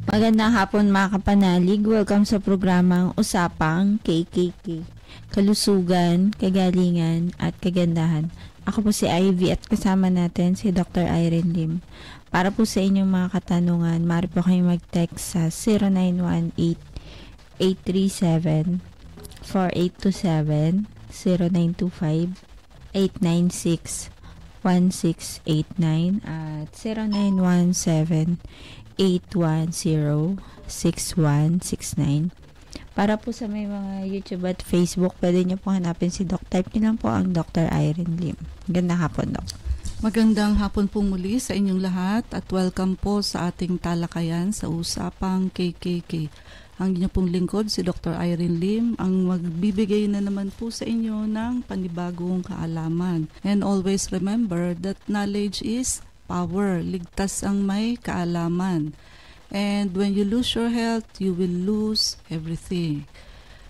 Magandang hapon mga kapanalig. Welcome sa programang Usapang KKK. Kalusugan, kagalingan at kagandahan. Ako po si Ivy at kasama natin si Dr. Irene Lim. Para po sa inyong mga katanungan, maaari po kayong mag-text sa 0918-837-4827, 0925-896-1689 at 0917-810-6169. Para po sa may mga YouTube at Facebook, pwede nyo po hanapin si Doc. Type nyo lang po ang Dr. Irene Lim. Gandang hapon, Doc. Magandang hapon po muli sa inyong lahat at welcome po sa ating talakayan sa Usapang KKK. Ang inyong pong lingkod, si Dr. Irene Lim, ang magbibigay na naman po sa inyo ng panibagong kaalaman. And always remember that knowledge is power. Ligtas ang may kaalaman. And when you lose your health, you will lose everything.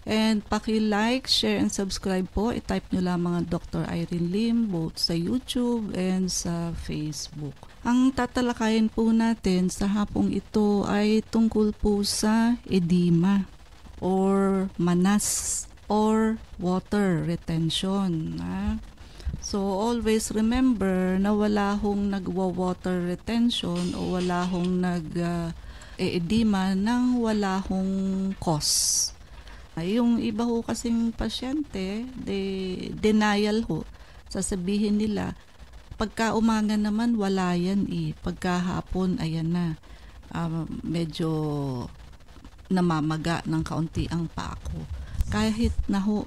And paki-like, share, and subscribe po. I-type nyo lamang ang Dr. Irene Lim both sa YouTube and sa Facebook. Ang tatalakayin po natin sa hapong ito ay tungkol po sa edema or manas or water retention. So always remember na wala hong nagwa-water retention o wala hong edema nang wala hong cause. Yung iba ho kasing pasyente, denial ho. Sasabihin nila, pagka umaga naman wala yan pagka hapon ayan na. Medyo namamaga ng kaunti ang paa ko. Kahit na ho,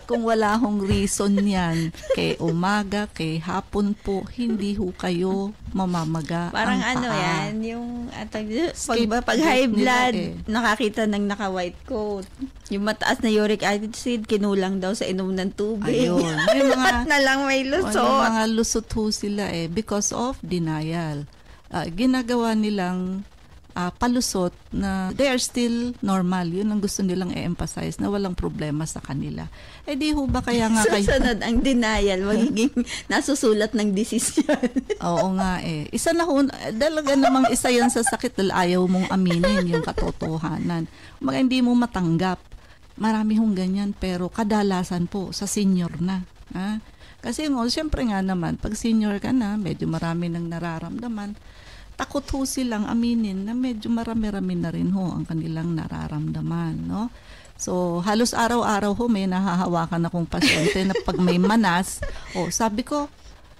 kung wala hong reason yan, kay umaga, kay hapon po, hindi ho kayo mamamaga. Parang ang ano paa. yan, yung pag high blood, nakakita ng naka-white coat. Yung mataas na uric acid, kinulang daw sa inom ng tubig. Ayun. May mga, na lang may lusot. May mga lusot ho sila because of denial. Ginagawa nilang palusot na they are still normal. Yun ang gusto nilang i-emphasize na walang problema sa kanila. Di ho ba kaya nga kayo... Susunod ang denial, magiging nasusulat ng disease yan. Oo nga Isa na ho, dalaga namang isa yan sa sakit dahil ayaw mong aminin yung katotohanan. Mga hindi mo matanggap. Marami hong ganyan pero kadalasan po sa senior na. Kasi siyempre nga naman, pag senior ka na, medyo marami nang nararamdaman. Takot ho silang aminin na medyo marami-rami na rin ho ang kanilang nararamdaman, no? So, halos araw-araw ho may nahahawakan akong pasyente na pag may manas, sabi ko,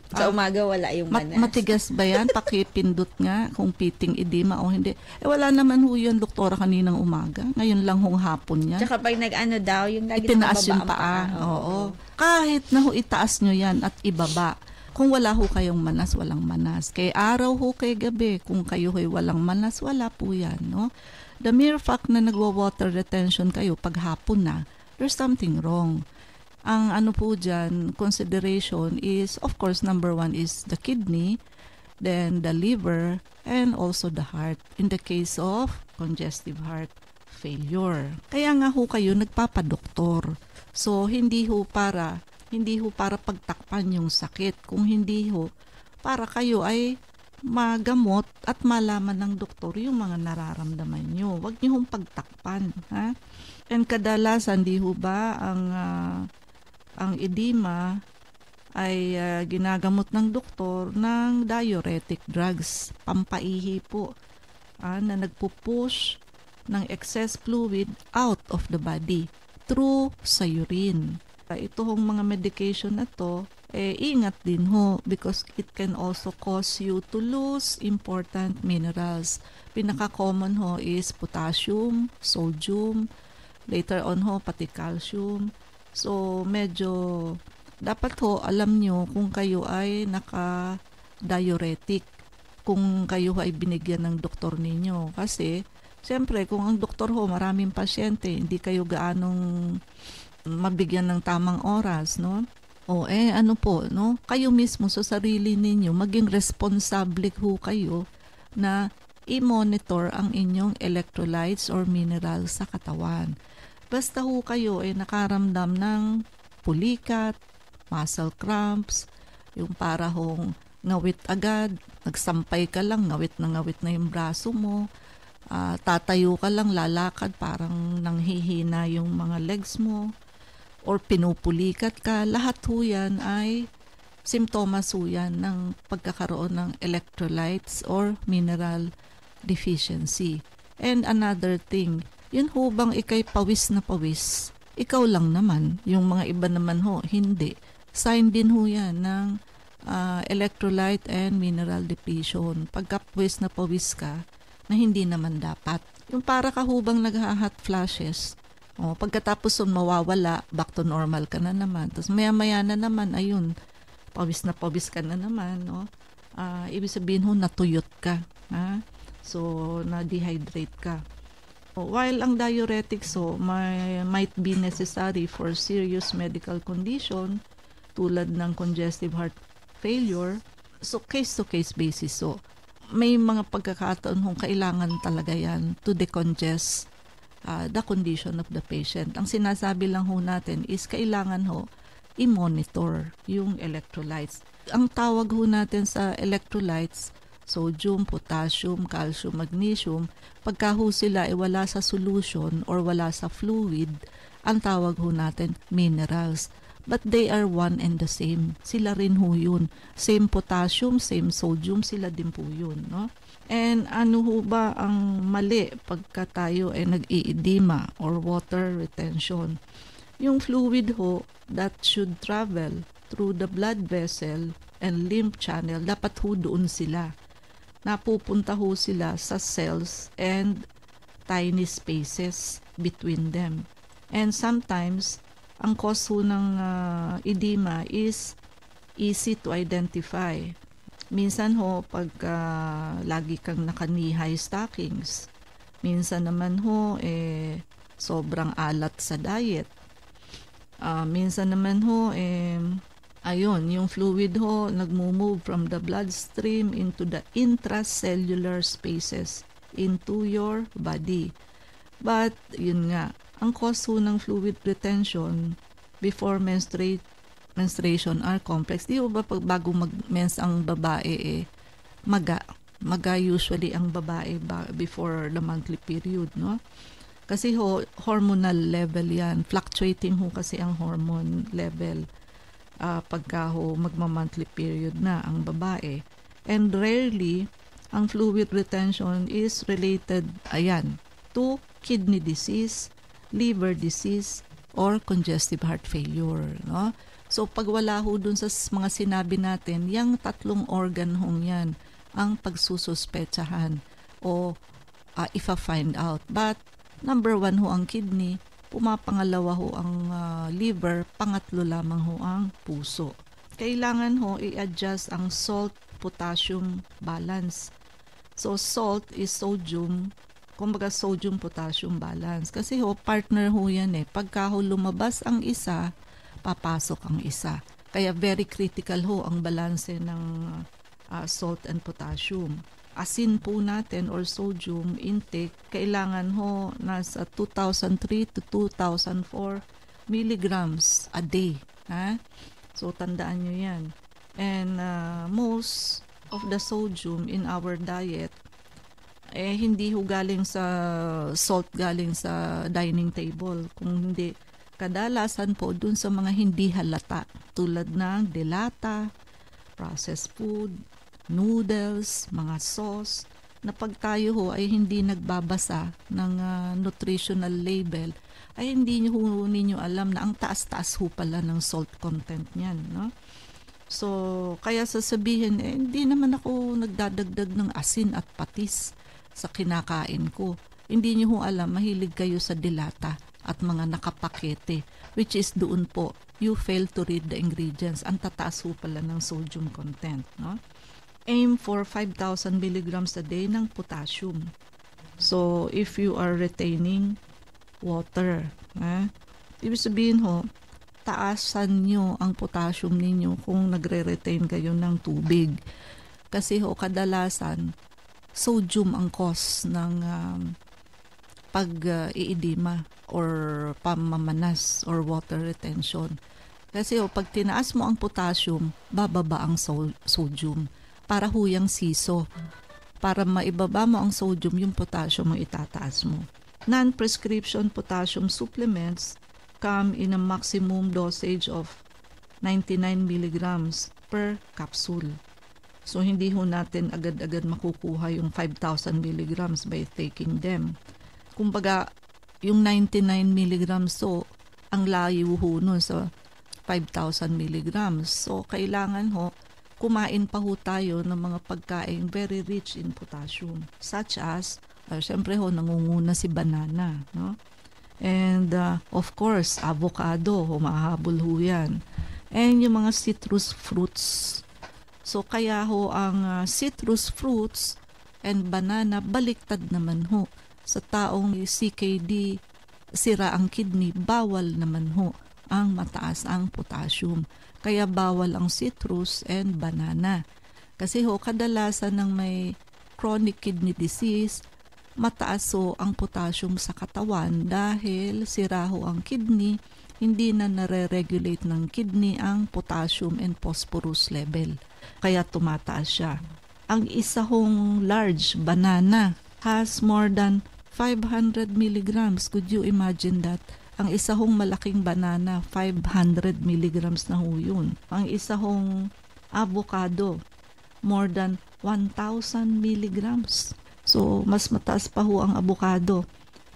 sa umaga wala yung manas. Matigas ba yan? Pakipindot nga kung piting edema o hindi. Wala naman ho yun, doktora, kaninang umaga. Ngayon lang hong hapon yan. Tsaka pag nag-ano daw, yung lagi itinaas yung paa. Oo. Kahit na ho itaas nyo yan at ibaba. Kung wala ho kayong manas, walang manas. Kay araw ho, kay gabi, kung kayo ho'y walang manas, wala po yan, no? The mere fact na nagwa-water retention kayo pag hapon na, there's something wrong. Ang ano po dyan, consideration is, of course, number one is the kidney, then the liver, and also the heart, in the case of congestive heart failure. Kaya nga ho kayo nagpapadoktor. So, hindi ho para pagtakpan yung sakit. Kung hindi ho, para kayo ay magamot at malaman ng doktor yung mga nararamdaman nyo. Huwag nyo hong pagtakpan. And kadalasan, di ho ba, ang edema ay ginagamot ng doktor ng diuretic drugs. Pampaihi po. Na nagpupush ng excess fluid out of the body through sa urine. Ito hong mga medication na to, ingat din ho because it can also cause you to lose important minerals. Pinaka-common ho is potassium, sodium, later on ho pati calcium. So medyo dapat ho alam nyo kung kayo ay naka-diuretic, kung kayo ay binigyan ng doktor ninyo. Kasi siyempre kung ang doktor ho maraming pasyente, hindi kayo gaanong mabigyan ng tamang oras, no? Ano po, no? Kayo mismo sa sarili ninyo, maging responsable ho kayo na i-monitor ang inyong electrolytes or minerals sa katawan. Basta ho kayo ay nakaramdam ng pulikat, muscle cramps, yung para hong ngawit agad, nagsampay ka lang, ngawit na yung braso mo, tatayo ka lang, lalakad, parang nanghihina yung mga legs mo, or pinupulikat ka, lahat ho yan ay simptomas ho yan ng pagkakaroon ng electrolytes or mineral deficiency. And another thing, yun ho bang ikay pawis na pawis? Ikaw lang naman, yung mga iba naman ho, hindi. Sign din ho yan ng electrolyte and mineral depletion. Pagka pawis na pawis ka, na hindi naman dapat. Yung para ka ho bang nagha-hot flashes, pagkatapos mawawala, back to normal ka na naman. Tapos maya-maya na naman, ayun, pawis na pawis ka na naman. Ibig sabihin ho, natuyot ka. So, na-dehydrate ka. While ang diuretics might be necessary for serious medical condition, tulad ng congestive heart failure, so case-to-case basis. So, may mga pagkakataon kung kailangan talaga yan to decongest the condition of the patient. Ang sinasabi lang ho natin is kailangan ho i-monitor yung electrolytes. Ang tawag ho natin sa electrolytes, sodium, potassium, calcium, magnesium, pagka ho sila ay wala sa solution or wala sa fluid, ang tawag ho natin minerals. But they are one and the same. Sila rin ho yun. Same potassium, same sodium, sila din po yun. No? And ano ho ba ang mali pagka tayo ay nag-iedema or water retention? Yung fluid ho that should travel through the blood vessel and lymph channel, dapat ho doon sila. Napupunta ho sila sa cells and tiny spaces between them. And sometimes, ang cause ho ng edema is easy to identify. Minsan ho, pag lagi kang naka-knee-high stockings, minsan naman ho, sobrang alat sa diet. Minsan naman ho, ayun, yung fluid ho, nagmo-move from the bloodstream into the intracellular spaces into your body. But, yun nga, ang cause ho ng fluid retention before menstruation are complex. Di ba pag bago mag-mens ang babae, maga usually ang babae before the monthly period, no? Kasi ho, hormonal level yan. Fluctuating ho kasi ang hormone level pagka ho magma-monthly period na ang babae. And rarely, ang fluid retention is related, to kidney disease, liver disease, or congestive heart failure. No? So, pag wala ho dun sa mga sinabi natin, yung tatlong organ hong yan ang pagsususpetsahan o ifa-find out. But, number 1 ho ang kidney, pumapangalawa ho ang liver, pangatlo lamang ho ang puso. Kailangan ho i-adjust ang salt-potassium balance. So, salt is sodium, kumbaga sodium-potassium balance. Kasi ho, partner ho yan Pagka ho lumabas ang isa, papasok ang isa. Kaya very critical ho ang balanse ng salt and potassium. Asin po natin or sodium intake, kailangan ho nasa 2,003 to 2,004 milligrams a day. So, tandaan nyo yan. And most of the sodium in our diet, hindi ho galing sa salt, galing sa dining table. Kung hindi, kadalasan po dun sa mga hindi halata, tulad ng delata, processed food, noodles, mga sauce, na pag tayo ho ay hindi nagbabasa ng nutritional label, ay hindi nyo ninyo alam na ang taas-taas ho pala ng salt content niyan, no? So, kaya sasabihin, hindi naman ako nagdadagdag ng asin at patis sa kinakain ko. Hindi nyo ho alam, mahilig kayo sa dilata at mga nakapakete, which is doon po, you fail to read the ingredients. Ang tataas ho pala ng sodium content, no? Aim for 5,000 milligrams a day ng potassium. So, if you are retaining water, ibig sabihin ho, taasan nyo ang potassium ninyo kung nagre-retain kayo ng tubig. Kasi ho, kadalasan, sodium ang cause ng pag-iedema or pamamanas or water retention. Kasi pag tinaas mo ang potassium, bababa ang sodium. para huyang siso. Para maibaba mo ang sodium, yung potassium mo itataas mo. Non-prescription potassium supplements come in a maximum dosage of 99 milligrams per capsule. So, hindi ho natin agad-agad makukuha yung 5,000 milligrams by taking them. Kumbaga, yung 99 milligrams, so, ang layo ho nun sa 5,000 milligrams. So, kailangan ho, kumain pa ho tayo ng mga pagkain very rich in potassium. Such as, syempre ho, nangunguna si banana, no? And, of course, avocado, mahabol ho yan. And yung mga citrus fruits. So, kaya ho, ang citrus fruits and banana, baliktad naman ho. Sa taong CKD, sira ang kidney, bawal naman ho ang mataas ang potassium. Kaya bawal ang citrus and banana. Kasi ho, kadalasan ng may chronic kidney disease, mataas ho ang potassium sa katawan dahil sira ho ang kidney, hindi na nare-regulate ng kidney ang potassium and phosphorus level. Kaya tumataas siya. Ang isa hong large banana has more than 500 milligrams. Could you imagine that? Ang isa hong malaking banana, 500 milligrams na ho yun. Ang isa hong avocado, more than 1,000 milligrams. So, mas mataas pa ho ang avocado.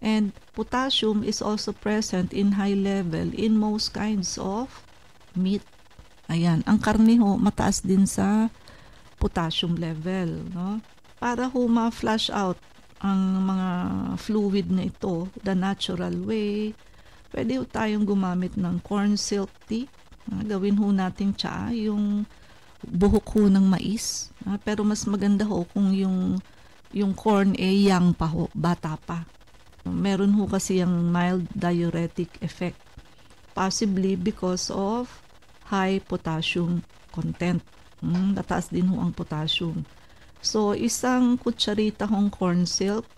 And potassium is also present in high level in most kinds of meat. Ayan, ang karne ho, mataas din sa potassium level, no? Para ho ma-flush out ang mga fluid na ito, the natural way, pwede ho tayong gumamit ng corn silk tea. Gawin ho natin tsaa, yung buhok ho ng mais. Pero mas maganda ho kung yung corn young pa ho, bata pa. Meron ho kasi yung mild diuretic effect. Possibly because of high potassium content. Mataas din ho ang potassium. So, isang kutsarita hong corn silk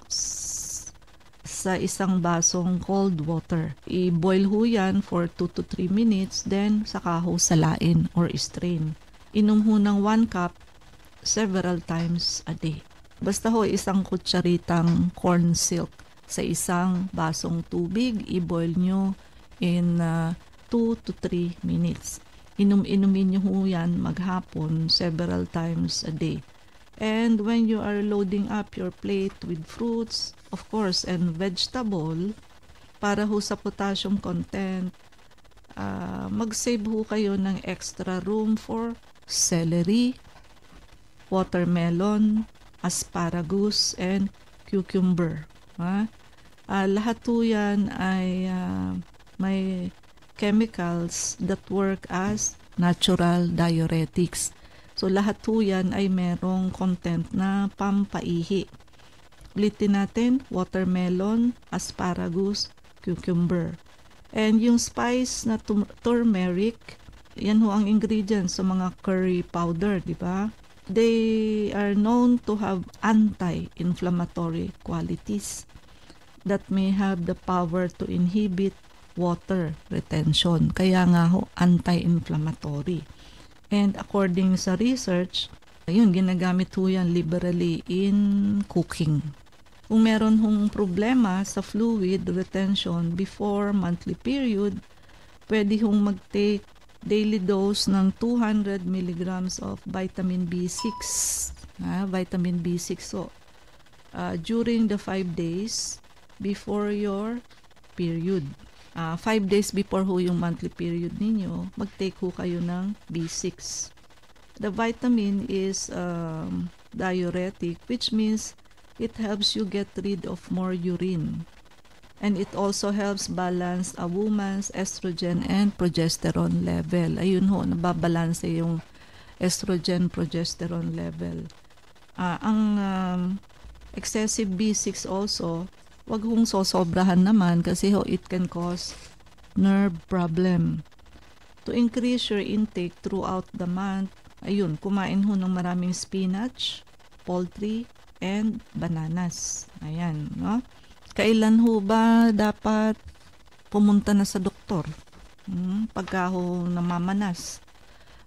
sa isang basong cold water. I-boil ho yan for 2 to 3 minutes, then saka ho salain or strain. Inom ho ng 1 cup several times a day. Basta ho isang kutsaritang corn silk sa isang basong tubig, i-boil nyo in 2 to 3 minutes. Inumin nyo ho yan maghapon several times a day. And when you are loading up your plate with fruits, of course, and vegetable, para ho sa potassium content, mag-save ho kayo ng extra room for celery, watermelon, asparagus, and cucumber. Lahat ho yan ay may chemicals that work as natural diuretics. So, lahat po yan ay merong content na pampaihi. Ulitin natin, watermelon, asparagus, cucumber. And yung spice na turmeric, yan ho ang ingredients sa mga curry powder, di ba? They are known to have anti-inflammatory qualities that may have the power to inhibit water retention. Kaya nga ho, anti-inflammatory. And according sa research, ayun, ginagamit ho yan liberally in cooking. Kung meron hong problema sa fluid retention before monthly period, pwede hong mag-take daily dose ng 200 milligrams of vitamin B6. Vitamin B6. So, during the 5 days before your period. 5 days before ho yung monthly period ninyo, mag-take ho kayo ng B6. The vitamin is diuretic, which means it helps you get rid of more urine. And it also helps balance a woman's estrogen and progesterone level. Ayun ho, nababalanse yung estrogen, progesterone level. Ang excessive B6 also, wag hong sosobrahan naman kasi ho, it can cause nerve problem. To increase your intake throughout the month, ayun, kumain ho ng maraming spinach, poultry, and bananas. Ayan, no? Kailan ho ba dapat pumunta na sa doktor? Pagka ho namamanas.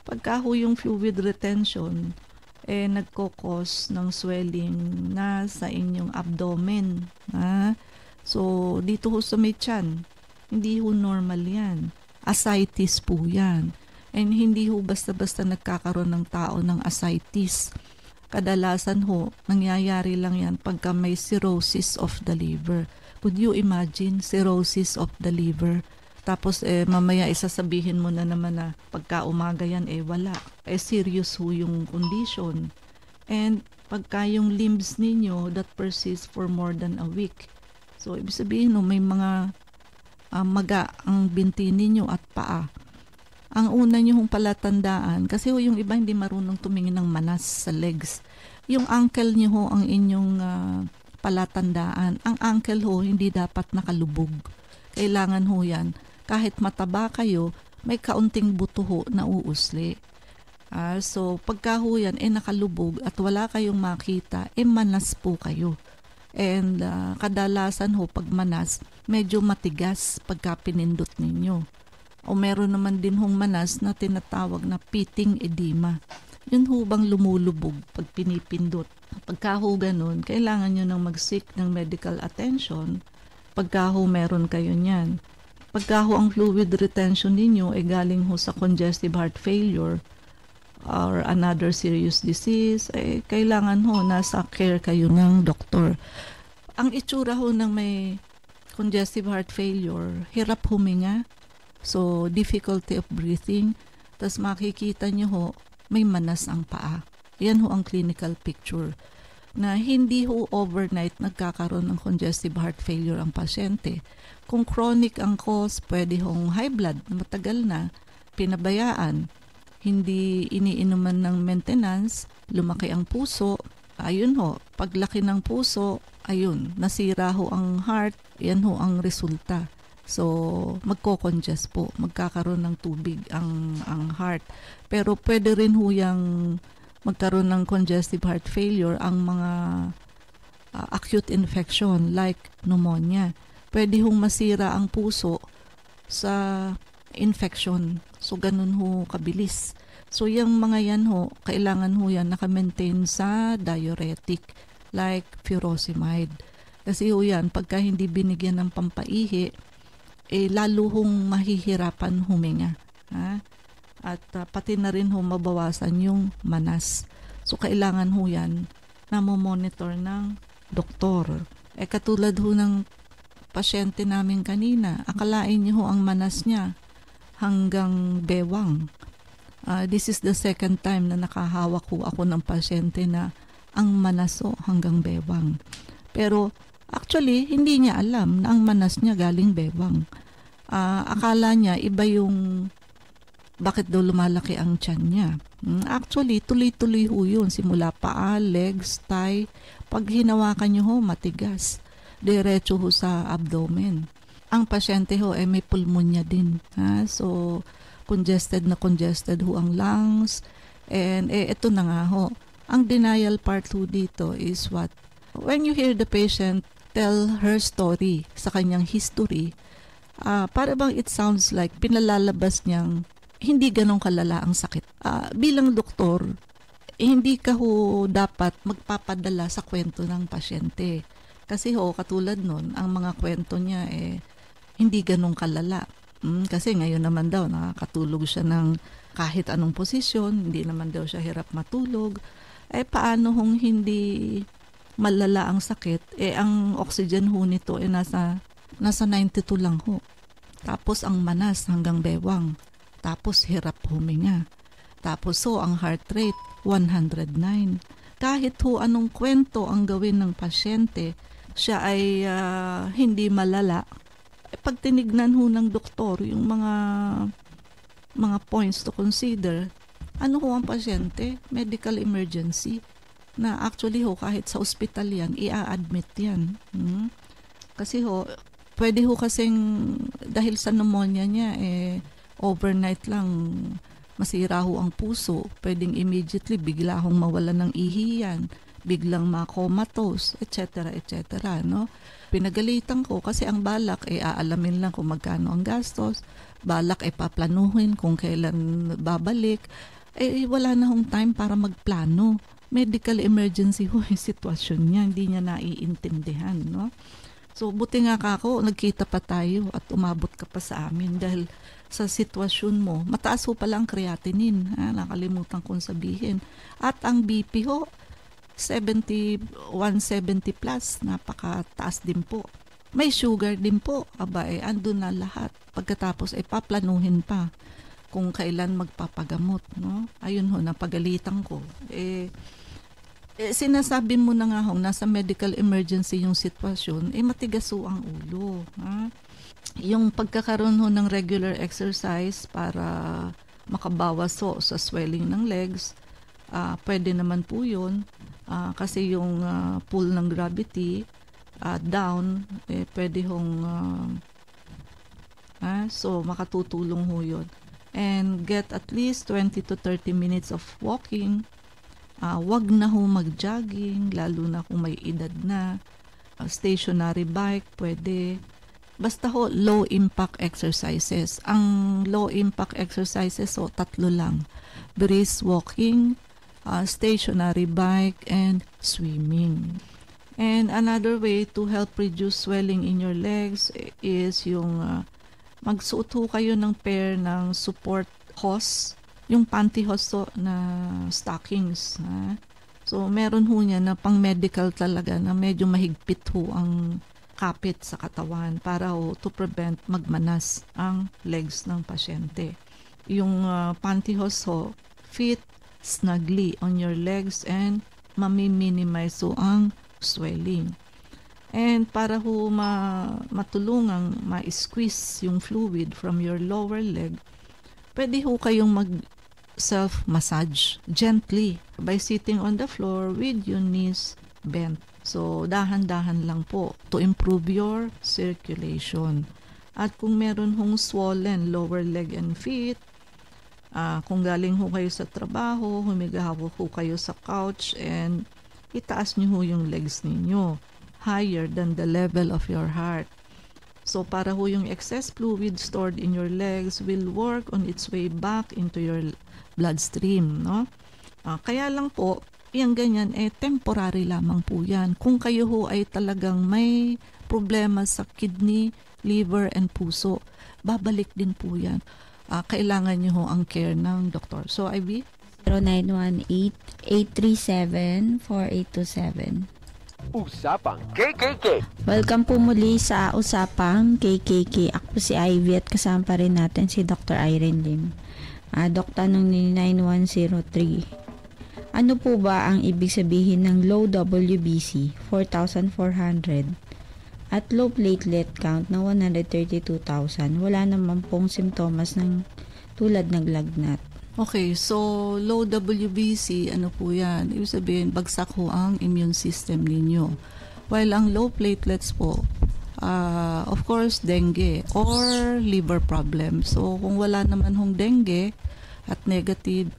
Pagka ho yung fluid retention nagkokos ng swelling na sa inyong abdomen. So, dito ho sa may tiyan, hindi ho normal yan. Ascites po yan. And hindi ho basta-basta nagkakaroon ng tao ng ascites. Kadalasan ho, nangyayari lang yan pagka may cirrhosis of the liver. Could you imagine cirrhosis of the liver? Tapos mamaya isasabihin mo na naman na pagka umaga yan wala. Serious ho yung condition. And pagka yung limbs ninyo that persists for more than a week. So ibig sabihin no, may mga maga ang binti ninyo at paa. Ang una nyo hong palatandaan, kasi ho yung iba hindi marunong tumingin ng manas sa legs. Yung ankle nyo ho ang inyong palatandaan. Ang ankle ho hindi dapat nakalubog. Kailangan ho yan. Kahit mataba kayo, may kaunting buto ho na uusli. So pagka ho yan nakalubog at wala kayong makita, manas po kayo. And kadalasan ho pag manas, medyo matigas pagka pinindot ninyo. O meron naman din hong manas na tinatawag na pitting edema. Yun ho bang lumulubog pag pinipindot. Pagka ho ganun, kailangan nyo nang mag-seek ng medical attention pagka ho meron kayo niyan. Pagka ho ang fluid retention ninyo galing ho sa congestive heart failure or another serious disease, kailangan ho nasa care kayo ng doktor. Ang itsura ho ng may congestive heart failure, hirap huminga, so difficulty of breathing, tas makikita nyo ho, may manas ang paa. Yan ho ang clinical picture. Na hindi ho overnight nagkakaroon ng congestive heart failure ang pasyente. Kung chronic ang cause, pwede hong high blood, matagal na, pinabayaan, hindi iniinuman ng maintenance, lumaki ang puso, ayun ho, paglaki ng puso, ayun, nasira ho ang heart, yan ho ang resulta. So, magko-congest po, magkakaroon ng tubig ang heart. Pero pwede rin ho yung magkaroon ng congestive heart failure ang mga acute infection like pneumonia. Pwede hong masira ang puso sa infection. So, ganun ho kabilis. So, yung mga yan ho, kailangan ho yan naka-maintain sa diuretic like furosemide. Kasi ho yan, pagka hindi binigyan ng pampaihi, lalo hong mahihirapan huminga. At pati na rin ho mabawasan yung manas. So, kailangan ho yan na monitor ng doktor. Katulad ho ng pasyente namin kanina, akalain niyo ho ang manas niya hanggang bewang. This is the second time na nakahawak ho ako ng pasyente na ang manas ho hanggang bewang. Pero actually, hindi niya alam na ang manas niya galing bewang. Akala niya iba yung bakit daw lumalaki ang tiyan niya. Actually, tuloy-tuloy ho yun. Simula paa, legs, thigh. Pag hinawakan niyo ho, matigas. Diretso ho sa abdomen. Ang pasyente ho may pulmonya din. So, congested ho ang lungs. And ito na nga ho. Ang denial part ho dito is what? When you hear the patient tell her story sa kanyang history, para bang it sounds like pinalalabas niyang hindi ganong kalala ang sakit. Bilang doktor, hindi ka ho dapat magpapadala sa kwento ng pasyente. Kasi ho, katulad nun, ang mga kwento niya hindi ganong kalala. Kasi ngayon naman daw, nakakatulog siya ng kahit anong posisyon, hindi naman daw siya hirap matulog. Paano hong hindi malala ang sakit? Ang oxygen ho nito nasa 92 lang ho. Tapos ang manas hanggang bewang. Tapos hirap huminga. Tapos ang heart rate 109. Kahit ho anong kwento ang gawin ng pasyente, siya ay hindi malala. Pag tinignan ho ng doktor yung mga points to consider, ano ho ang pasyente? Medical emergency. Na actually ho kahit sa ospital yan, i-admit yan. Kasi ho, pwede ho kasing dahil sa pneumonia niya overnight lang masira ho ang puso, pwedeng immediately bigla hong mawala ng ihi yan, biglang ma-comatose, etc. no? Pinagalitan ko kasi ang balak aalamin lang kung magkano ang gastos, balak paplanuhin kung kailan babalik. wala na hong time para magplano. Medical emergency ho yung sitwasyon niya, hindi niya naiintindihan, no? So, buti nga kako, nagkita pa tayo at umabot ka pa sa amin dahil sa sitwasyon mo. Mataas ho pala ang creatinine, nakalimutan kong sabihin. At ang BP ho, 170 plus, napakataas din po. May sugar din po, andun na lahat. Pagkatapos paplanuhin pa kung kailan magpapagamot, no? Ayun ho, napagalitan ko. Sinasabi mo na nga ho, nasa medical emergency yung sitwasyon, matigas ho ang ulo. Ha? Yung pagkakaroon ho ng regular exercise para makabawas ho sa swelling ng legs, pwede naman po yun. Kasi yung pull ng gravity down, pwede hong so makatutulong ho yun. And get at least 20 to 30 minutes of walking. Wag na ho mag-jogging, lalo na kung may edad na. Stationary bike, pwede. Basta ho, low impact exercises. Ang low impact exercises, 3 lang. Brisk walking, stationary bike, and swimming. And another way to help reduce swelling in your legs is yung magsuot ho kayo ng pair ng support hose, yung pantyhose na stockings. So, meron ho niya na pang medical talaga na medyo mahigpit ho ang kapit sa katawan para ho to prevent magmanas ang legs ng pasyente. Yung pantyhose ho, fit snugly on your legs and mami-minimize ho ang swelling. And para ho matulungang ma-squeeze yung fluid from your lower leg, pwede ho kayong self-massage gently by sitting on the floor with your knees bent. So, dahan-dahan lang po to improve your circulation. At kung meron hong swollen lower leg and feet, kung galing ho kayo sa trabaho, humiga ho kayo sa couch and itaas nyo ho yung legs ninyo higher than the level of your heart. So, para ho yung excess fluid stored in your legs will work on its way back into your bloodstream, no? Kaya lang po, yung ganyan, temporary lamang po yan. Kung kayo ho ay talagang may problema sa kidney, liver, and puso, babalik din po yan. Kailangan nyo ho ang care ng doktor. So, Ivy? 0918-837-4827. Usapang KKK. Welcome po muli sa Usapang KKK. Ako po si Ivy at kasama pa rin natin si Dr. Irene Lim. Doktor ng 9103. Ano po ba ang ibig sabihin ng low WBC 4,400 at low platelet count na 132,000? Wala naman pong simptomas ng tulad ng lagnat. Okay, so low WBC, ano po yan? Ibig sabihin, bagsak ho ang immune system ninyo. While ang low platelets po, of course, dengue or liver problem. So, kung wala naman hong dengue at negative,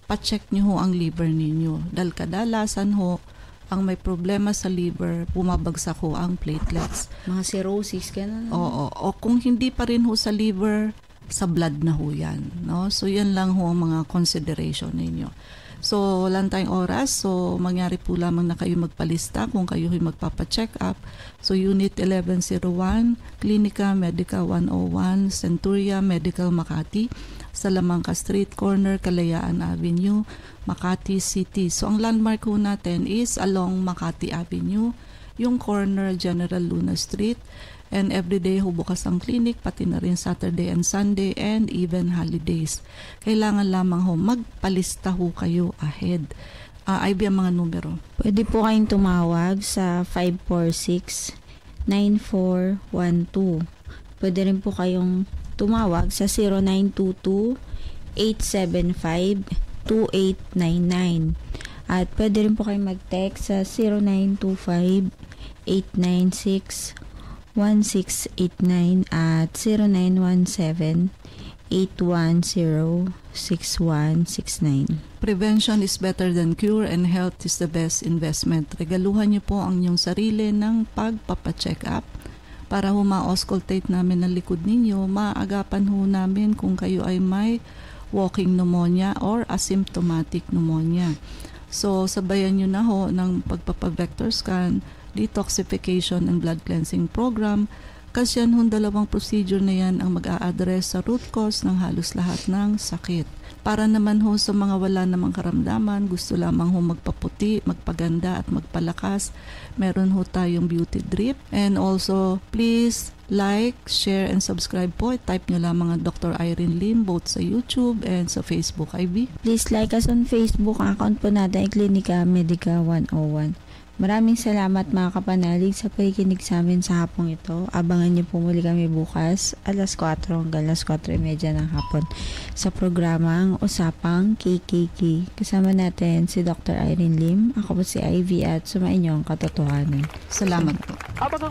pa-check nyo ho ang liver ninyo. Dahil kadalasan ho, ang may problema sa liver, bumabagsak ho ang platelets. Mga cirrhosis, gano'n? Oo. O kung hindi pa rin ho sa liver, sa blood na ho yan. No? So, yan lang ho ang mga consideration ninyo. So, wala tayong oras. So, mangyari po lamang na kayo magpalista kung kayo magpapa-check up. So, Unit 1101, Clinica Medica 101, Centuria Medical Makati, Salamanca Street Corner, Kalayaan Avenue, Makati City. So, ang landmark ho natin is along Makati Avenue, yung corner General Luna Street, and everyday ho bukas ang clinic, pati na rin Saturday and Sunday and even holidays. Kailangan lamang ho magpalista ho kayo ahead. Ivy, ang mga numero. Pwede po kayong tumawag sa 546-9412. Pwede rin po kayong tumawag sa 0922-875-2899. At pwede rin po kayong mag-text sa 0925-896-1689 at 0917-810-6169. Prevention is better than cure and health is the best investment. Regaluhan niyo po ang inyong sarili ng pagpapacheck up para ho ma-auscultate namin ang likod ninyo. Maagapan ho namin kung kayo ay may walking pneumonia or asymptomatic pneumonia. So, sabayan nyo na ho ng pagpapavector scan, detoxification and blood cleansing program, kasi yan dalawang procedure na yan ang mag-a-address sa root cause ng halos lahat ng sakit. Para naman ho sa mga wala namang karamdaman, gusto lamang ho magpaputi, magpaganda at magpalakas, meron ho tayong beauty drip. And also, please like, share, and subscribe po. Type nyo lamang ang Dr. Irene Lim both sa YouTube and sa Facebook, IB. Please like us on Facebook. Ang account po natin ay Klinika Medica 101. Maraming salamat mga kapanalig sa pakikinig sa amin sa hapong ito. Abangan niyo po muli kami bukas alas 4 hanggang alas 4:30 ng hapon sa programang Usapang KKK. Kasama natin si Dr. Irene Lim. Ako po si Ivy at sumainyo ang katotohanan. Salamat po. Habang